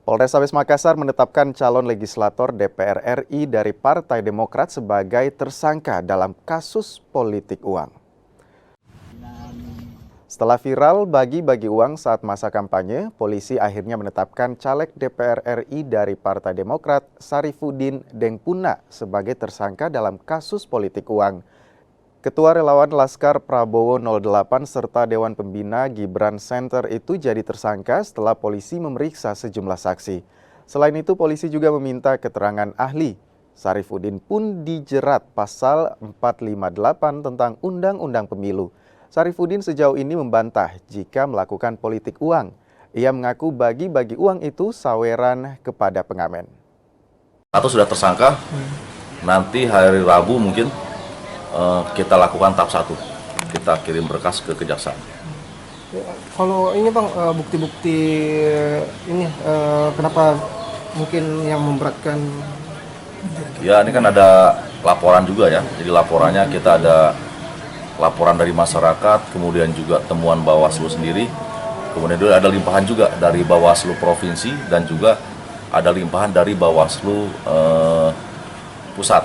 Polrestabes Makassar menetapkan calon legislator DPR RI dari Partai Demokrat sebagai tersangka dalam kasus politik uang. Setelah viral bagi-bagi uang saat masa kampanye, polisi akhirnya menetapkan caleg DPR RI dari Partai Demokrat, Sarifudin Dengpuna, sebagai tersangka dalam kasus politik uang. Ketua Relawan Laskar Prabowo 08 serta Dewan Pembina Gibran Center itu jadi tersangka setelah polisi memeriksa sejumlah saksi. Selain itu, polisi juga meminta keterangan ahli. Sarifudin pun dijerat pasal 458 tentang Undang-Undang Pemilu. Sarifudin sejauh ini membantah jika melakukan politik uang. Ia mengaku bagi-bagi uang itu saweran kepada pengamen. Atau sudah tersangka, nanti hari Rabu mungkin kita lakukan tahap 1, kita kirim berkas ke kejaksaan. Kalau ini Bang, bukti-bukti ini kenapa mungkin yang memberatkan? Ya, ini kan ada laporan juga ya, jadi laporannya kita ada laporan dari masyarakat, kemudian juga temuan Bawaslu sendiri, kemudian ada limpahan juga dari Bawaslu Provinsi dan juga ada limpahan dari Bawaslu Pusat.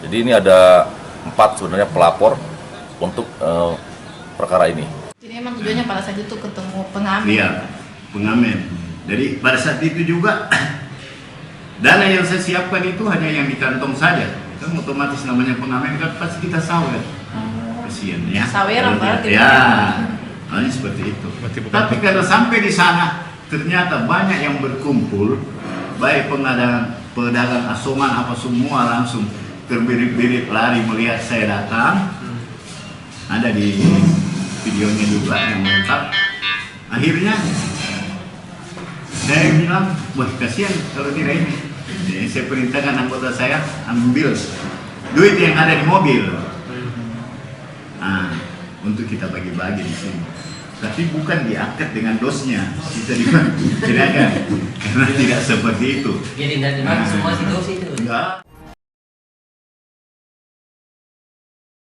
Jadi ini ada 4 sebenarnya pelapor untuk perkara ini. Jadi emang tujuannya pada saat itu ketemu pengamen? Iya, pengamen. Jadi pada saat itu juga dana yang saya siapkan itu hanya yang di kantong saja. Kan otomatis namanya pengamen kan pasti kita sawer. Kasian ya. Saweran berarti. Ya, hanya seperti itu. Tapi kalau sampai di sana ternyata banyak yang berkumpul, baik pedagang asongan apa semua langsung terbirit-birit lari melihat saya datang. Ada di videonya juga yang lengkap. Akhirnya saya bilang, wah kasihan kalau tidak ini. Jadi saya perintahkan anggota saya ambil duit yang ada di mobil. Nah, untuk kita bagi-bagi di sini. Tapi bukan diangkat dengan dosnya, kita dimakan, karena tidak seperti itu. Jadi dari mana semua si dos itu? Enggak.